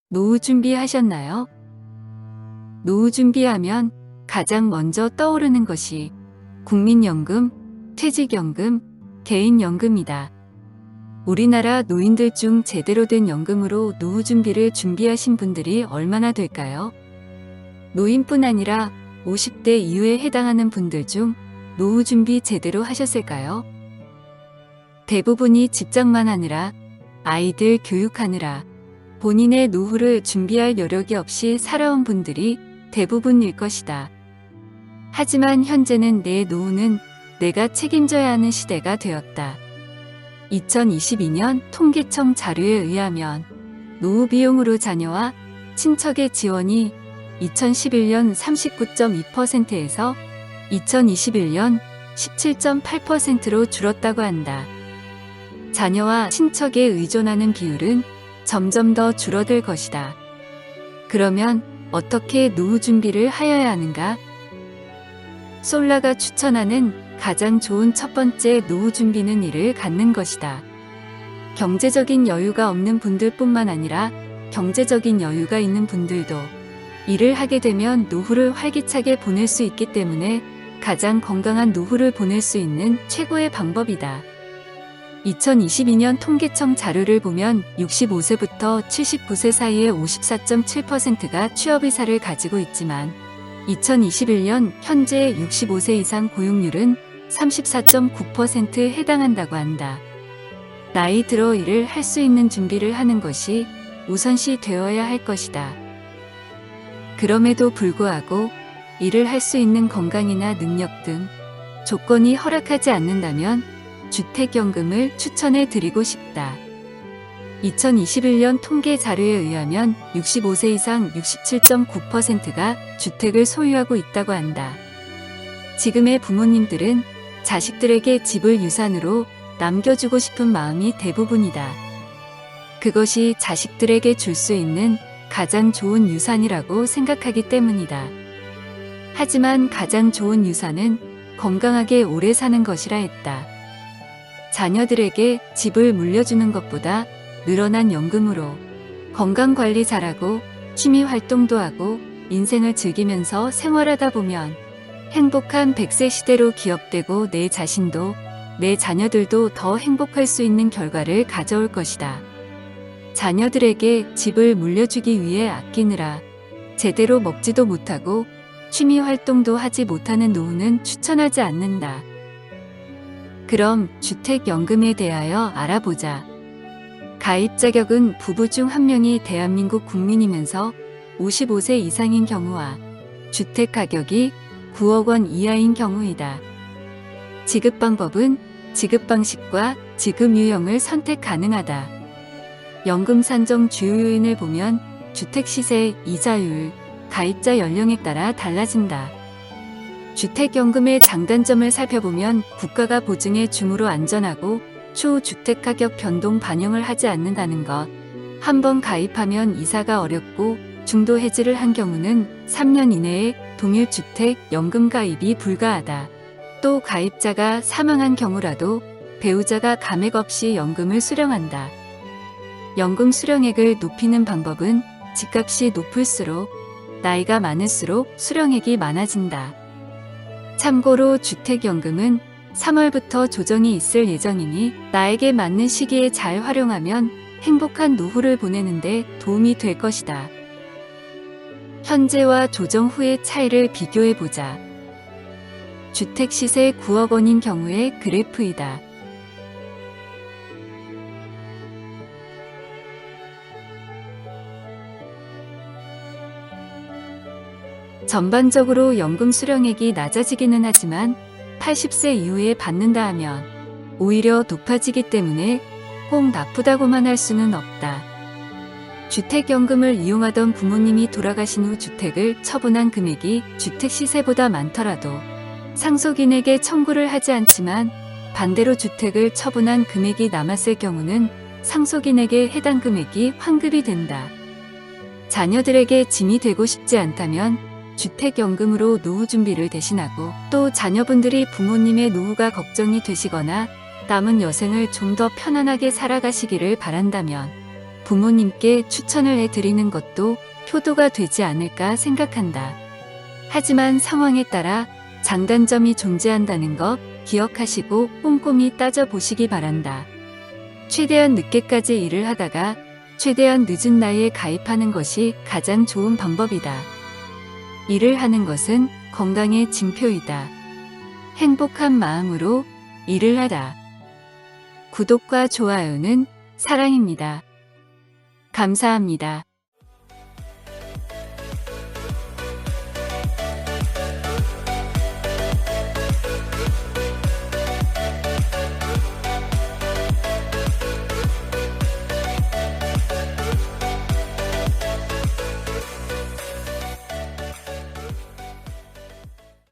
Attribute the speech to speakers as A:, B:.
A: 노후 준비하셨나요? 노후 준비하면 가장 먼저 떠오르는 것이 국민연금, 퇴직연금, 개인연금이다. 우리나라 노인들 중 제대로 된 연금으로 노후 준비를 준비하신 분들이 얼마나 될까요? 노인뿐 아니라 50대 이후에 해당하는 분들 중 노후 준비 제대로 하셨을까요? 대부분이 직장만 하느라, 아이들 교육하느라, 본인의 노후를 준비할 여력이 없이 살아온 분들이 대부분일 것이다. 하지만 현재는 내 노후는 내가 책임져야 하는 시대가 되었다. 2022년 통계청 자료에 의하면 노후 비용으로 자녀와 친척의 지원이 2011년 39.2%에서 2021년 17.8%로 줄었다고 한다. 자녀와 친척에 의존하는 비율은 점점 더 줄어들 것이다. 그러면 어떻게 노후 준비를 하여야 하는가? 솔라가 추천하는 가장 좋은 첫 번째 노후 준비는 일을 갖는 것이다. 경제적인 여유가 없는 분들뿐만 아니라 경제적인 여유가 있는 분들도 일을 하게 되면 노후를 활기차게 보낼 수 있기 때문에 가장 건강한 노후를 보낼 수 있는 최고의 방법이다. 2022년 통계청 자료를 보면 65세부터 79세 사이의 54.7%가 취업의사를 가지고 있지만 2021년 현재 65세 이상 고용률은 34.9%에 해당한다고 한다. 나이 들어 일을 할 수 있는 준비를 하는 것이 우선시 되어야 할 것이다. 그럼에도 불구하고 일을 할 수 있는 건강이나 능력 등 조건이 허락하지 않는다면 주택연금을 추천해 드리고 싶다. 2021년 통계 자료에 의하면 65세 이상 67.9%가 주택을 소유하고 있다고 한다. 지금의 부모님들은 자식들에게 집을 유산으로 남겨주고 싶은 마음이 대부분이다. 그것이 자식들에게 줄 수 있는 가장 좋은 유산이라고 생각하기 때문이다. 하지만 가장 좋은 유산은 건강하게 오래 사는 것이라 했다. 자녀들에게 집을 물려주는 것보다 늘어난 연금으로 건강관리 잘하고 취미 활동도 하고 인생을 즐기면서 생활하다 보면 행복한 100세 시대로 기업되고 내 자신도 내 자녀들도 더 행복할 수 있는 결과를 가져올 것이다. 자녀들에게 집을 물려주기 위해 아끼느라 제대로 먹지도 못하고 취미 활동도 하지 못하는 노후는 추천하지 않는다. 그럼 주택연금에 대하여 알아보자. 가입 자격은 부부 중 한 명이 대한민국 국민이면서 55세 이상인 경우와 주택 가격이 9억 원 이하인 경우이다. 지급 방법은 지급 방식과 지급 유형을 선택 가능하다. 연금 산정 주요 요인을 보면 주택 시세, 이자율, 가입자 연령에 따라 달라진다. 주택연금의 장단점을 살펴보면 국가가 보증해 줌으로 안전하고 추후 주택가격 변동 반영을 하지 않는다는 것, 한번 가입하면 이사가 어렵고 중도 해지를 한 경우는 3년 이내에 동일주택 연금 가입이 불가하다. 또 가입자가 사망한 경우라도 배우자가 감액 없이 연금을 수령한다. 연금 수령액을 높이는 방법은 집값이 높을수록 나이가 많을수록 수령액이 많아진다. 참고로 주택연금은 3월부터 조정이 있을 예정이니 나에게 맞는 시기에 잘 활용하면 행복한 노후를 보내는데 도움이 될 것이다. 현재와 조정 후의 차이를 비교해보자. 주택 시세 9억 원인 경우의 그래프이다. 전반적으로 연금 수령액이 낮아지기는 하지만 80세 이후에 받는다 하면 오히려 높아지기 때문에 꼭 나쁘다고만 할 수는 없다. 주택연금을 이용하던 부모님이 돌아가신 후 주택을 처분한 금액이 주택 시세보다 많더라도 상속인에게 청구를 하지 않지만 반대로 주택을 처분한 금액이 남았을 경우는 상속인에게 해당 금액이 환급이 된다. 자녀들에게 짐이 되고 싶지 않다면 주택연금으로 노후 준비를 대신하고 또 자녀분들이 부모님의 노후가 걱정이 되시거나 남은 여생을 좀 더 편안하게 살아가시기를 바란다면 부모님께 추천을 해드리는 것도 효도가 되지 않을까 생각한다. 하지만 상황에 따라 장단점이 존재한다는 것 기억하시고 꼼꼼히 따져보시기 바란다. 최대한 늦게까지 일을 하다가 최대한 늦은 나이에 가입하는 것이 가장 좋은 방법이다. 일을 하는 것은 건강의 징표이다. 행복한 마음으로 일을 하라. 구독과 좋아요는 사랑입니다. 감사합니다.